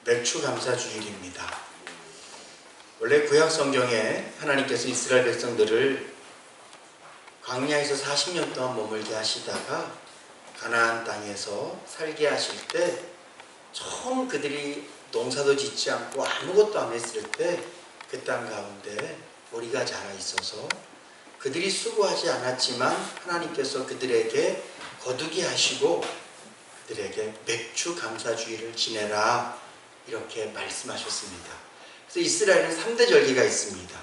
맥추감사주일입니다. 원래 구약 성경에 하나님께서 이스라엘 백성들을 광야에서 40년 동안 머물게 하시다가 가나안 땅에서 살게 하실 때 처음 그들이 농사도 짓지 않고 아무것도 안 했을 때 그 땅 가운데 보리가 자라 있어서 그들이 수고하지 않았지만 하나님께서 그들에게 거두게 하시고 그들에게 맥추감사주일을 지내라 이렇게 말씀하셨습니다. 그래서 이스라엘은 3대 절기가 있습니다.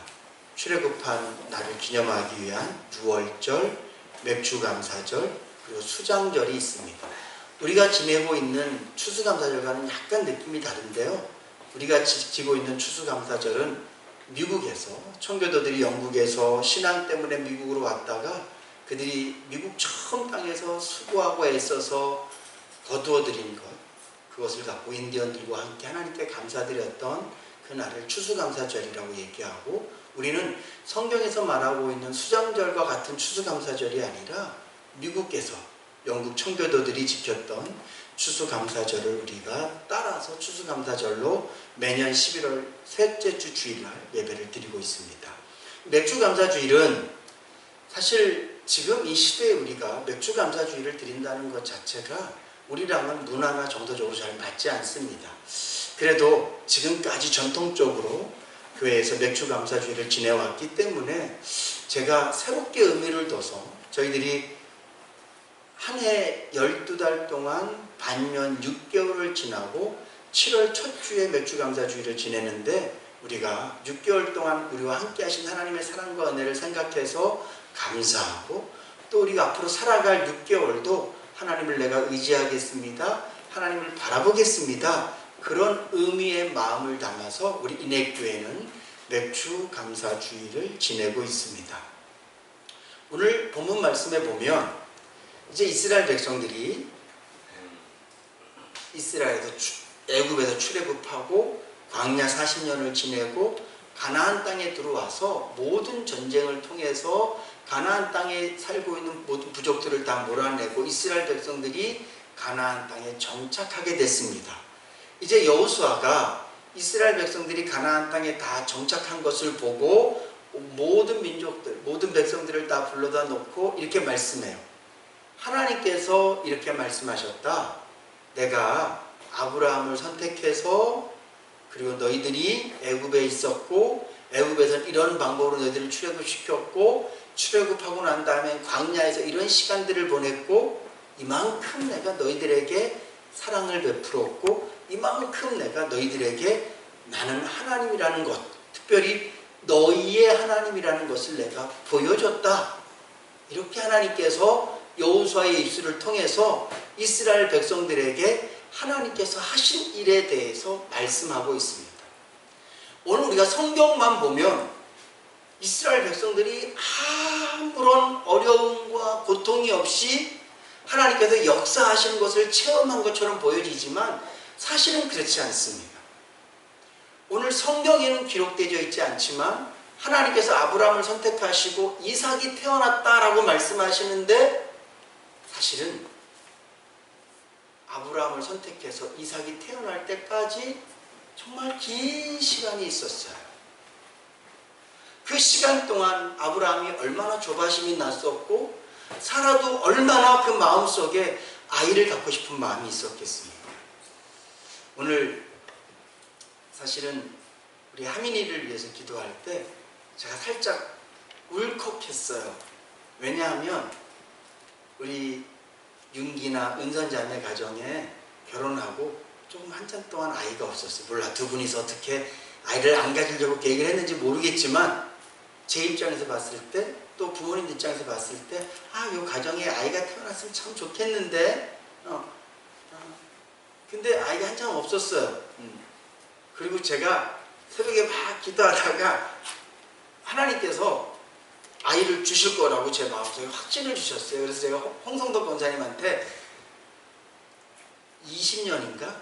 출애굽한 날을 기념하기 위한 유월절, 맥추감사절, 그리고 수장절이 있습니다. 우리가 지내고 있는 추수감사절과는 약간 느낌이 다른데요. 우리가 지키고 있는 추수감사절은 미국에서 청교도들이 영국에서 신앙 때문에 미국으로 왔다가 그들이 미국 처음 땅에서 수고하고 애써서 거두어들인 것, 그것을 갖고 인디언들과 함께 하나님께 감사드렸던 그날을 추수감사절이라고 얘기하고, 우리는 성경에서 말하고 있는 수장절과 같은 추수감사절이 아니라 미국에서 영국 청교도들이 지켰던 추수감사절을 우리가 따라서 추수감사절로 매년 11월 셋째 주 주일날 예배를 드리고 있습니다. 맥추감사주일은 사실 지금 이 시대에 우리가 맥추감사주일을 드린다는 것 자체가 우리랑은 문화나 정서적으로 잘 맞지 않습니다. 그래도 지금까지 전통적으로 교회에서 맥추감사주일을 지내왔기 때문에 제가 새롭게 의미를 둬서 저희들이 한 해 12달 동안 반년 6개월을 지나고 7월 첫 주에 맥추감사주일을 지내는데, 우리가 6개월 동안 우리와 함께 하신 하나님의 사랑과 은혜를 생각해서 감사하고, 또 우리가 앞으로 살아갈 6개월도 하나님을 내가 의지하겠습니다, 하나님을 바라보겠습니다, 그런 의미의 마음을 담아서 우리 인액교회는 맥추감사주일을 지내고 있습니다. 오늘 본문 말씀에 보면 이제 이스라엘 백성들이 애굽에서 출애굽하고 광야 40년을 지내고 가나안 땅에 들어와서 모든 전쟁을 통해서 가나안 땅에 살고 있는 모든 부족들을 다 몰아내고 이스라엘 백성들이 가나안 땅에 정착하게 됐습니다. 이제 여호수아가 이스라엘 백성들이 가나안 땅에 다 정착한 것을 보고 모든 민족들, 모든 백성들을 다 불러다 놓고 이렇게 말씀해요. 하나님께서 이렇게 말씀하셨다. 내가 아브라함을 선택해서, 그리고 너희들이 애굽에 있었고 애굽에서는 이런 방법으로 너희들을 출애굽시켰고, 출애굽하고 난 다음에 광야에서 이런 시간들을 보냈고, 이만큼 내가 너희들에게 사랑을 베풀었고, 이만큼 내가 너희들에게 나는 하나님이라는 것, 특별히 너희의 하나님이라는 것을 내가 보여줬다. 이렇게 하나님께서 여호수아의 입술을 통해서 이스라엘 백성들에게 하나님께서 하신 일에 대해서 말씀하고 있습니다. 오늘 우리가 성경만 보면 이스라엘 백성들이 아무런 어려움과 고통이 없이 하나님께서 역사하시는 것을 체험한 것처럼 보여지지만 사실은 그렇지 않습니다. 오늘 성경에는 기록되어 있지 않지만 하나님께서 아브라함을 선택하시고 이삭이 태어났다라고 말씀하시는데, 사실은 아브라함을 선택해서 이삭이 태어날 때까지 정말 긴 시간이 있었어요. 그 시간 동안 아브라함이 얼마나 조바심이 났었고, 사라도 얼마나 그 마음속에 아이를 갖고 싶은 마음이 있었겠습니까? 오늘 사실은 우리 하민이를 위해서 기도할 때 제가 살짝 울컥했어요. 왜냐하면 우리 윤기나 은선자매 가정에 결혼하고 조금 한참 동안 아이가 없었어요. 몰라 두 분이서 어떻게 아이를 안 가지려고 계획을 했는지 모르겠지만, 제 입장에서 봤을 때, 또 부모님 입장에서 봤을 때, 이 가정에 아이가 태어났으면 참 좋겠는데, 근데 아이가 한참 없었어요. 그리고 제가 새벽에 막 기도하다가 하나님께서 아이를 주실 거라고 제 마음속에 확신을 주셨어요. 그래서 제가 홍성덕 권사님한테 20년인가?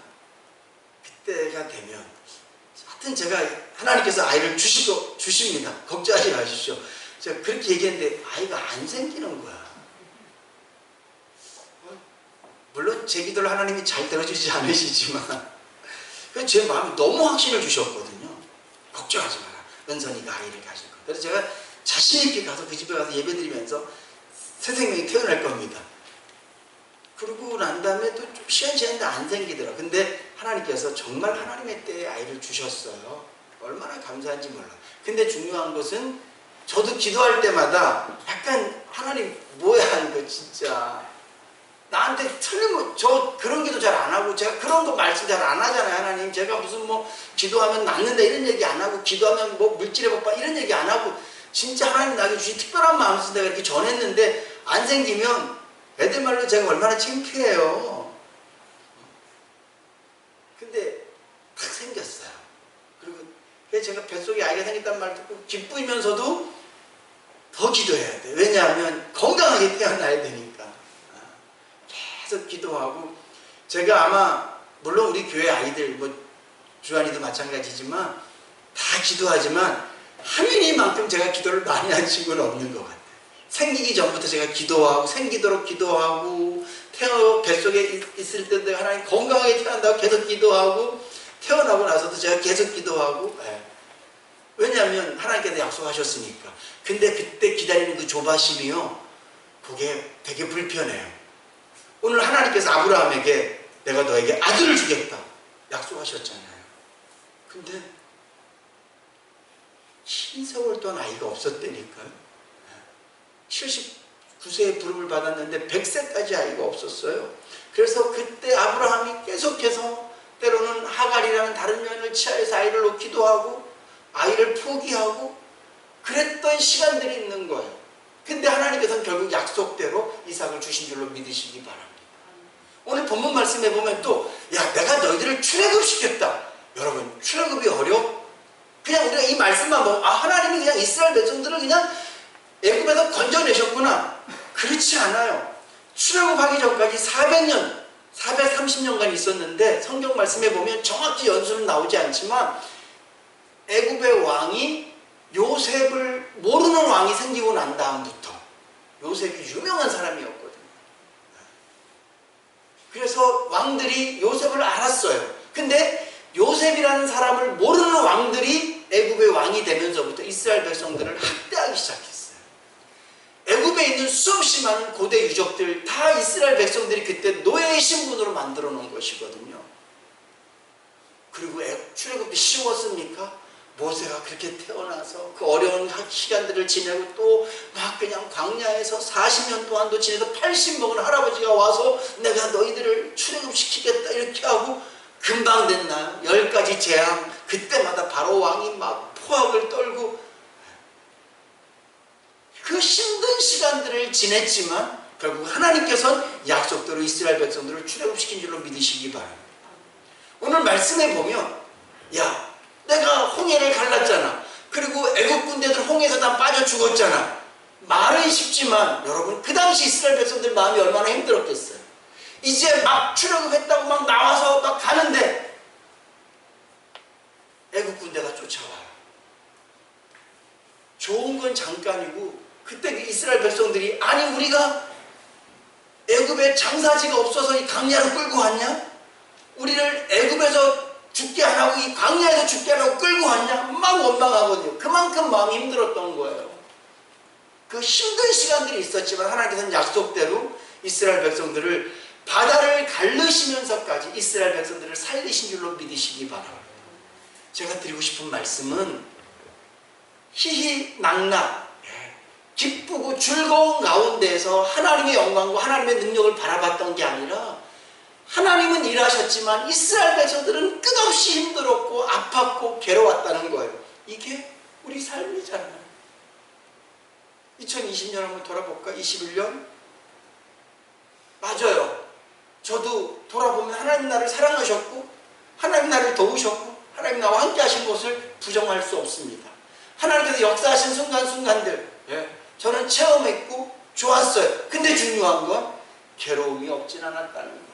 그때가 되면, 하여튼 제가 하나님께서 아이를 주십니다. 걱정하지 마십시오. 제가 그렇게 얘기했는데 아이가 안 생기는 거야. 물론 제 기도를 하나님이 잘 들어주지 않으시지만 그래서 제 마음에 너무 확신을 주셨거든요. 걱정하지 마라. 은선이가 아이를 가질 거다. 그래서 제가 자신 있게 가서 그 집에 가서 예배드리면서 새 생명이 태어날 겁니다. 그러고 난 다음에 또 좀 시간 지났는데 안 생기더라. 근데 하나님께서 정말 하나님의 때에 아이를 주셨어요. 얼마나 감사한지 몰라. 근데 중요한 것은 저도 기도할 때마다 약간 하나님 뭐야 이거 진짜 나한테 틀리면 저 그런 기도 잘 안 하고 제가 그런 거 말씀 잘 안 하잖아요. 하나님 제가 무슨 뭐 기도하면 낫는다 이런 얘기 안 하고 기도하면 뭐 물질의 복받 이런 얘기 안 하고 진짜 하나님 나에게 주신 특별한 마음에서 내가 이렇게 전했는데 안 생기면 애들 말로 제가 얼마나 창피해요. 근데 딱 생겼어요. 그리고 제가 뱃속에 아이가 생겼단 말 듣고 기쁘면서도 더 기도해야 돼. 왜냐하면 건강하게 태어나야 되니까. 계속 기도하고 제가 아마 물론 우리 교회 아이들 뭐 주한이도 마찬가지지만 다 기도하지만 하민이만큼 제가 기도를 많이 한 친구는 없는 것 같아요. 생기기 전부터 제가 기도하고 생기도록 기도하고 뱃속에 있을 때도 하나님 건강하게 태어난다고 계속 기도하고 태어나고 나서도 제가 계속 기도하고 왜냐하면 하나님께서 약속하셨으니까. 근데 그때 기다리는 그 조바심이요 그게 되게 불편해요. 오늘 하나님께서 아브라함에게 내가 너에게 아들을 주겠다 약속하셨잖아요. 근데 긴 세월 동안 아이가 없었다니까요. 79세에 부름을 받았는데 100세까지 아이가 없었어요. 그래서 그때 아브라함이 계속해서 때로는 하갈이라는 다른 여인을 취하여서 아이를 놓기도 하고 아이를 포기하고 그랬던 시간들이 있는 거예요. 근데 하나님께서는 결국 약속대로 이삭을 주신 줄로 믿으시기 바랍니다. 오늘 본문 말씀에 보면 또 야 내가 너희들을 출애굽시켰다. 여러분 출애굽이 어려워? 그냥 우리가 이 말씀만 보면 하나님이 그냥 이스라엘 백성들을 그냥 애굽에서 건져내셨구나. 그렇지 않아요. 출애굽하기 전까지 400년 430년간 있었는데 성경 말씀에 보면 정확히 연수는 나오지 않지만 애굽의 왕이 요셉을 모르는 왕이 생기고 난 다음부터 요셉이 유명한 사람이었거든요. 그래서 왕들이 요셉을 알았어요. 근데 요셉이라는 사람을 모르는 왕들이 애굽의 왕이 되면서부터 이스라엘 백성들을 학대하기 시작했어요. 애굽에 있는 수없이 많은 고대 유적들 다 이스라엘 백성들이 그때 노예의 신분으로 만들어 놓은 것이거든요. 그리고 출애굽이 쉬웠습니까? 모세가 그렇게 태어나서 그 어려운 시간들을 지내고 또 막 그냥 광야에서 40년 동안도 지내서 80 먹은 할아버지가 와서 내가 너희들을 출애굽시키겠다 이렇게 하고 금방 됐나요? 10가지 재앙 그때마다 바로 왕이 막 포악을 떨고 그 힘든 시간들을 지냈지만 결국 하나님께서는 약속대로 이스라엘 백성들을 출애굽시킨 줄로 믿으시기 바랍니다. 오늘 말씀에 보면 야 내가 홍해를 갈랐잖아. 그리고 애국 군대들 홍해에서 다 빠져 죽었잖아. 말은 쉽지만 여러분 그 당시 이스라엘 백성들 마음이 얼마나 힘들었겠어요. 이제 막 출애굽했다고 막 나와서 막 가는데 애국 군대가 쫓아와요. 좋은 건 잠깐이고 그때 이스라엘 백성들이 아니 우리가 애굽에 장사지가 없어서 이 강야로 끌고 왔냐? 우리를 애굽에서 죽게 안 하고 이 광야에서 죽게 안 하고 끌고 왔냐? 막 원망하거든요. 그만큼 마음이 힘들었던 거예요. 그 힘든 시간들이 있었지만 하나님께서는 약속대로 이스라엘 백성들을 바다를 갈르시면서까지 이스라엘 백성들을 살리신 줄로 믿으시기 바랍니다. 제가 드리고 싶은 말씀은 희희낙낙 기쁘고 즐거운 가운데에서 하나님의 영광과 하나님의 능력을 바라봤던 게 아니라 하나님은 일하셨지만 이스라엘 백성들은 끝없이 힘들었고 아팠고 괴로웠다는 거예요. 이게 우리 삶이잖아요. 2020년 한번 돌아볼까? 21년? 맞아요. 저도 돌아보면 하나님 나를 사랑하셨고 하나님 나를 도우셨고 하나님 나와 함께 하신 것을 부정할 수 없습니다. 하나님께서 역사하신 순간순간들 저는 체험했고 좋았어요. 근데 중요한 건 괴로움이 없진 않았다는 거예요.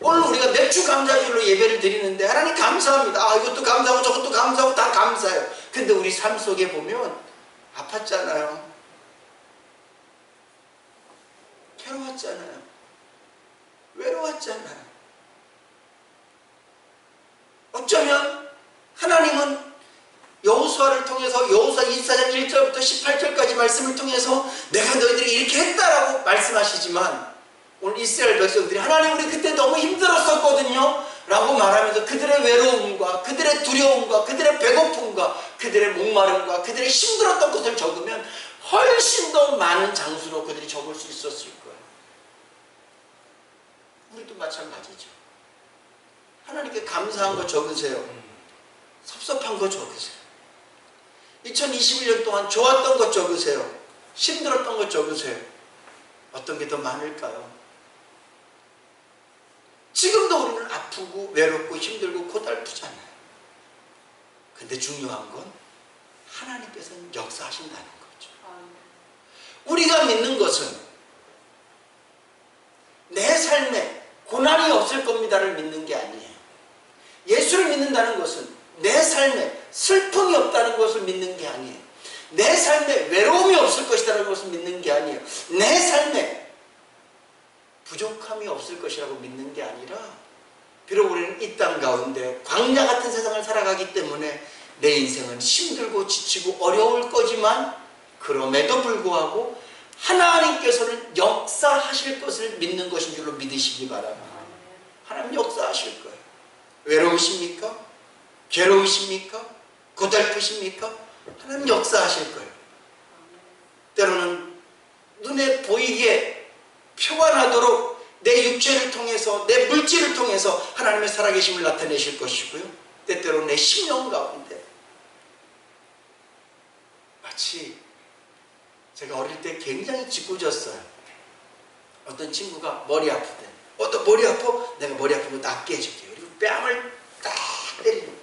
오늘 우리가 맥주 감사주일로 예배를 드리는데 하나님 감사합니다. 이것도 감사하고 저것도 감사하고 다 감사해요. 근데 우리 삶 속에 보면 아팠잖아요. 괴로웠잖아요. 외로웠잖아요. 어쩌면 하나님은 여호수아를 통해서 여호수아 24장 1절부터 18절까지 말씀을 통해서 내가 너희들이 이렇게 했다라고 말씀하시지만 오늘 이스라엘 백성들이 하나님 우리 그때 너무 힘들었었거든요 라고 말하면서 그들의 외로움과 그들의 두려움과 그들의 배고픔과 그들의 목마름과 그들의 힘들었던 것을 적으면 훨씬 더 많은 장수로 그들이 적을 수 있었을 거예요. 우리도 마찬가지죠. 하나님께 감사한 거 적으세요. 섭섭한 거 적으세요. 2021년 동안 좋았던 것 적으세요. 힘들었던 것 적으세요. 어떤 게 더 많을까요? 지금도 우리는 아프고 외롭고 힘들고 고달프잖아요. 근데 중요한 건 하나님께서는 역사하신다는 거죠. 우리가 믿는 것은 내 삶에 고난이 없을 겁니다를 믿는 게 아니에요. 예수를 믿는다는 것은 내 삶에 슬픔이 없다는 것을 믿는 게 아니에요. 내 삶에 외로움이 없을 것이라는 것을 믿는 게 아니에요. 내 삶에 부족함이 없을 것이라고 믿는 게 아니라 비록 우리는 이 땅 가운데 광야 같은 세상을 살아가기 때문에 내 인생은 힘들고 지치고 어려울 거지만 그럼에도 불구하고 하나님께서는 역사하실 것을 믿는 것인 줄로 믿으시기 바랍니다. 하나님 역사하실 거예요. 외로우십니까? 괴로우십니까? 고달프십니까? 하나님 역사하실 거예요. 때로는 눈에 보이게 표현하도록 내 육체를 통해서 내 물질을 통해서 하나님의 살아계심을 나타내실 것이고요. 때때로 내 심령 가운데 마치 제가 어릴 때 굉장히 짓궂었어요. 어떤 친구가 머리 아프대. 너 머리 아파? 내가 머리 아픈 거 낫게 해줄게. 그리고 뺨을 딱 때리는 거예요.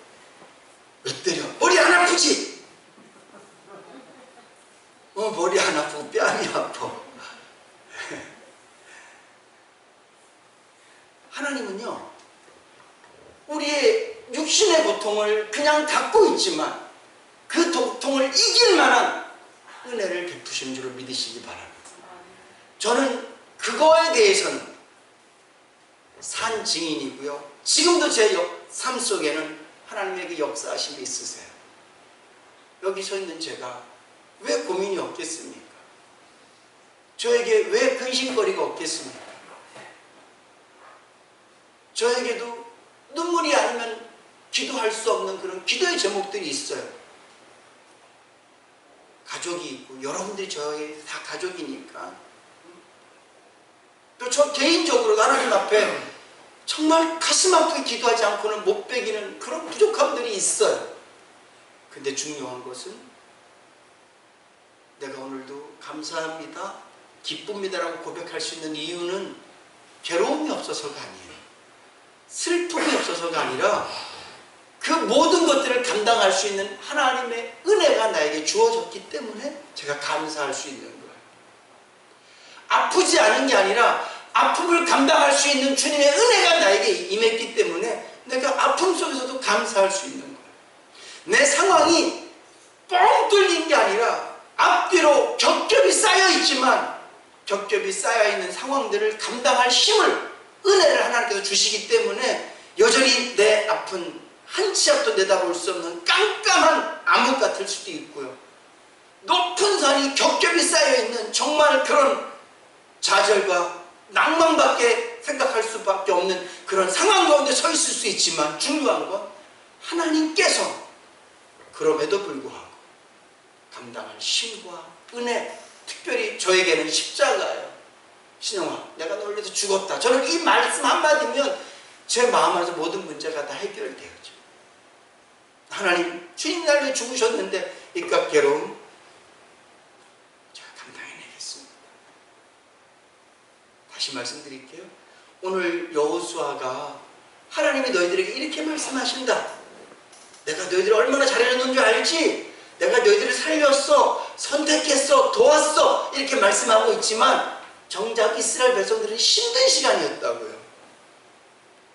왜 때려? 머리 안 아프지? 머리 안 아프고 뺨이 아파. 하나님은요, 우리의 육신의 고통을 그냥 갖고 있지만 그 고통을 이길 만한 은혜를 베푸신 줄을 믿으시기 바랍니다. 저는 그거에 대해서는 산 증인이고요. 지금도 제 삶 속에는 하나님에게 역사하심이 있으세요. 여기 서 있는 제가 왜 고민이 없겠습니까? 저에게 왜 근심거리가 없겠습니까? 저에게도 눈물이 아니면 기도할 수 없는 그런 기도의 제목들이 있어요. 가족이 있고 여러분들이 저의 다 가족이니까 또 저 개인적으로 하나님 앞에 정말 가슴 아프게 기도하지 않고는 못 베기는 그런 부족함들이 있어요. 근데 중요한 것은 내가 오늘도 감사합니다, 기쁩니다라고 고백할 수 있는 이유는 괴로움이 없어서가 아니에요. 슬픔이 없어서가 아니라 그 모든 것들을 감당할 수 있는 하나님의 은혜가 나에게 주어졌기 때문에 제가 감사할 수 있는 거예요. 아프지 않은 게 아니라 아픔을 감당할 수 있는 주님의 은혜가 나에게 임했기 때문에 내가 아픔 속에서도 감사할 수 있는 거예요. 내 상황이 뻥 뚫린 게 아니라 앞뒤로 겹겹이 쌓여있지만 겹겹이 쌓여있는 상황들을 감당할 힘을, 은혜를 하나님께서 주시기 때문에 여전히 내 앞은 한 치 앞도 내다볼 수 없는 깜깜한 암흑 같을 수도 있고요. 높은 산이 겹겹이 쌓여있는 정말 그런 좌절과 낭만밖에 생각할 수밖에 없는 그런 상황 가운데 서 있을 수 있지만 중요한 건 하나님께서 그럼에도 불구하고 감당할 힘과 은혜, 특별히 저에게는 십자가예요. 신영아, 내가 너를 위해서 죽었다. 저는 이 말씀 한마디면 제 마음 안에서 모든 문제가 다 해결되어져. 하나님, 주님 나를 위해 죽으셨는데 이깟 괴로움 제가 감당해내겠습니다. 다시 말씀드릴게요. 오늘 여호수아가 하나님이 너희들에게 이렇게 말씀하신다. 내가 너희들을 얼마나 잘해줬는 줄 알지? 내가 너희들을 살렸어, 선택했어, 도왔어 이렇게 말씀하고 있지만 정작 이스라엘 백성들은 힘든 시간이었다고요.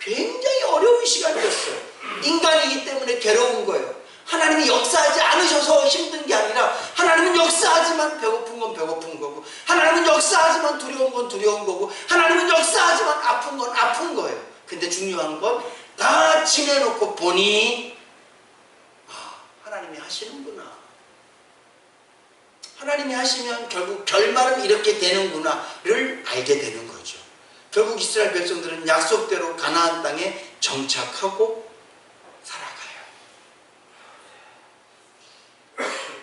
굉장히 어려운 시간이었어요. 인간이기 때문에 괴로운 거예요. 하나님이 역사하지 않으셔서 힘든 게 아니라 하나님은 역사하지만 배고픈 건 배고픈 거고, 하나님은 역사하지만 두려운 건 두려운 거고, 하나님은 역사하지만 아픈 건 아픈 거예요. 근데 중요한 건 다 딱 지내놓고 보니 하나님이 하시는구나. 하나님이 하시면 결국 결말은 이렇게 되는구나를 알게 되는 거죠. 결국 이스라엘 백성들은 약속대로 가나안 땅에 정착하고 살아가요.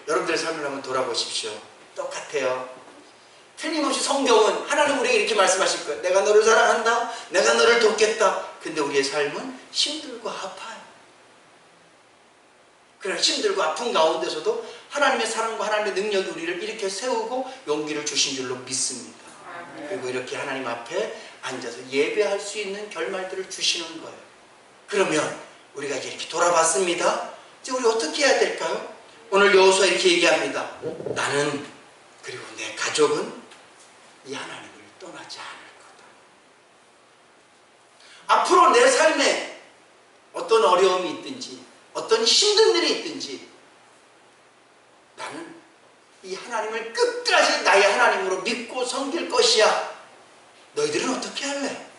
여러분들의 삶을 한번 돌아보십시오. 똑같아요. 틀림없이 성경은 하나님 우리에게 이렇게 말씀하실 거예요. 내가 너를 사랑한다. 내가 너를 돕겠다. 근데 우리의 삶은 힘들고 아파요. 그런 힘들고 아픈 가운데서도 하나님의 사랑과 하나님의 능력이 우리를 이렇게 세우고 용기를 주신 줄로 믿습니다. 그리고 이렇게 하나님 앞에 앉아서 예배할 수 있는 결말들을 주시는 거예요. 그러면 우리가 이제 이렇게 돌아봤습니다. 이제 우리 어떻게 해야 될까요? 오늘 여호수아 이렇게 얘기합니다. 나는 그리고 내 가족은 이 하나님을 떠나지 않을 거다. 앞으로 내 삶에 어떤 어려움이 있든지 어떤 힘든 일이 있든지 나는 이 하나님을 끝까지 나의 하나님으로 믿고 섬길 것이야. 너희들은 어떻게 할래?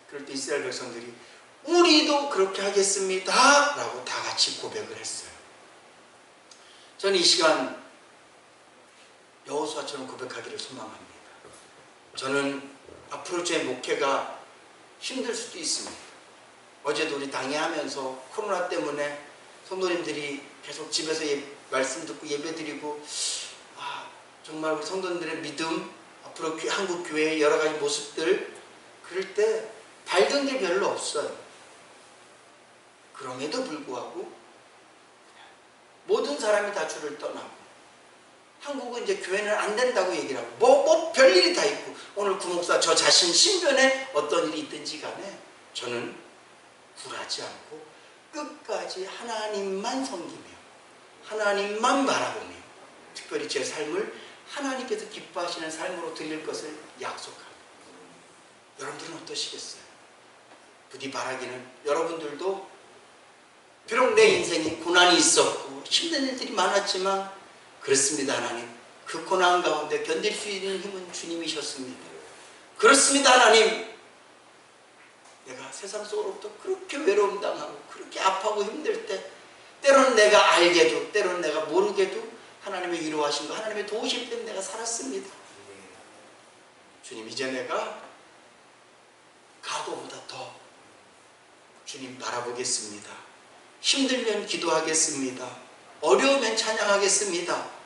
그럴 때 이스라엘 백성들이 우리도 그렇게 하겠습니다 라고 다 같이 고백을 했어요. 저는 이 시간 여호수아처럼 고백하기를 소망합니다. 저는 앞으로 제 목회가 힘들 수도 있습니다. 어제도 우리 당회하면서 코로나 때문에 성도님들이 계속 집에서 말씀 듣고 예배드리고 정말 우리 성도님들의 믿음, 앞으로 한국 교회의 여러 가지 모습들 그럴 때 밝은 게 별로 없어요. 그럼에도 불구하고 모든 사람이 다 주를 떠나고 한국은 이제 교회는 안 된다고 얘기를 하고 별일이 다 있고 오늘 구목사 저 자신 신변에 어떤 일이 있든지 간에 저는 굴하지 않고 끝까지 하나님만 섬기며 하나님만 바라보며 특별히 제 삶을 하나님께서 기뻐하시는 삶으로 드릴 것을 약속합니다. 여러분들은 어떠시겠어요? 부디 바라기는 여러분들도 비록 내 인생에 고난이 있었고 힘든 일들이 많았지만 그렇습니다. 하나님 그 고난 가운데 견딜 수 있는 힘은 주님이셨습니다. 그렇습니다. 하나님 내가 세상 속으로부터 그렇게 외로움 당하고 그렇게 아파하고 힘들 때 때로는 내가 알게도 때로는 내가 모르게도 하나님의 위로하신 거 하나님의 도우심 때문에 내가 살았습니다. 주님 이제 내가 과거보다 더 주님 바라보겠습니다. 힘들면 기도하겠습니다. 어려우면 찬양하겠습니다.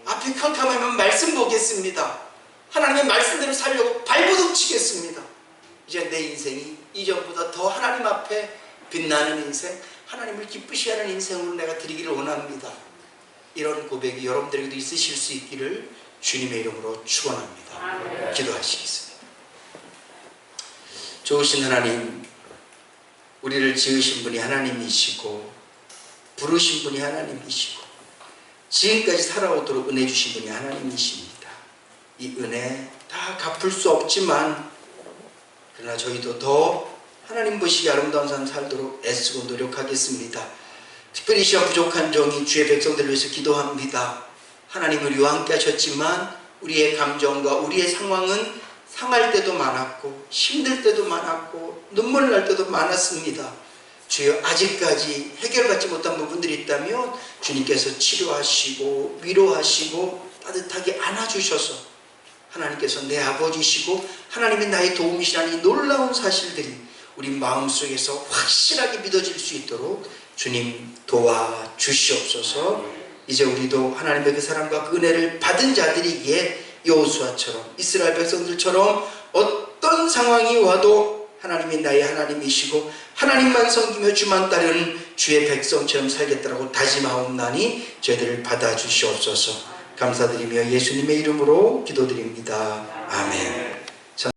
앞이 캄캄하면 말씀 보겠습니다. 하나님의 말씀대로 살려고 발버둥 치겠습니다. 이제 내 인생이 이전보다 더 하나님 앞에 빛나는 인생, 하나님을 기쁘시게 하는 인생으로 내가 드리기를 원합니다. 이런 고백이 여러분들에게도 있으실 수 있기를 주님의 이름으로 축원합니다. 기도하시겠습니다. 좋으신 하나님, 우리를 지으신 분이 하나님이시고 부르신 분이 하나님이시고 지금까지 살아오도록 은혜 주신 분이 하나님이십니다. 이 은혜 다 갚을 수 없지만 그러나 저희도 더 하나님 보시기에 아름다운 삶 살도록 애쓰고 노력하겠습니다. 특별히 이 시간 부족한 종이 주의 백성들을 위해서 기도합니다. 하나님을 우리와 함께 하셨지만 우리의 감정과 우리의 상황은 상할 때도 많았고 힘들 때도 많았고 눈물 날 때도 많았습니다. 주여 아직까지 해결받지 못한 부분들이 있다면 주님께서 치료하시고 위로하시고 따뜻하게 안아주셔서 하나님께서 내 아버지시고 하나님이 나의 도움이시라는 이 놀라운 사실들이 우리 마음속에서 확실하게 믿어질 수 있도록 주님 도와주시옵소서. 이제 우리도 하나님의 그 사랑과 그 은혜를 받은 자들이기에 여호수아처럼 이스라엘 백성들처럼 어떤 상황이 와도 하나님이 나의 하나님이시고 하나님만 섬기며 주만 따르는 주의 백성처럼 살겠다라고 다짐하옵나니 저희들을 받아주시옵소서. 감사드리며 예수님의 이름으로 기도드립니다. 아멘.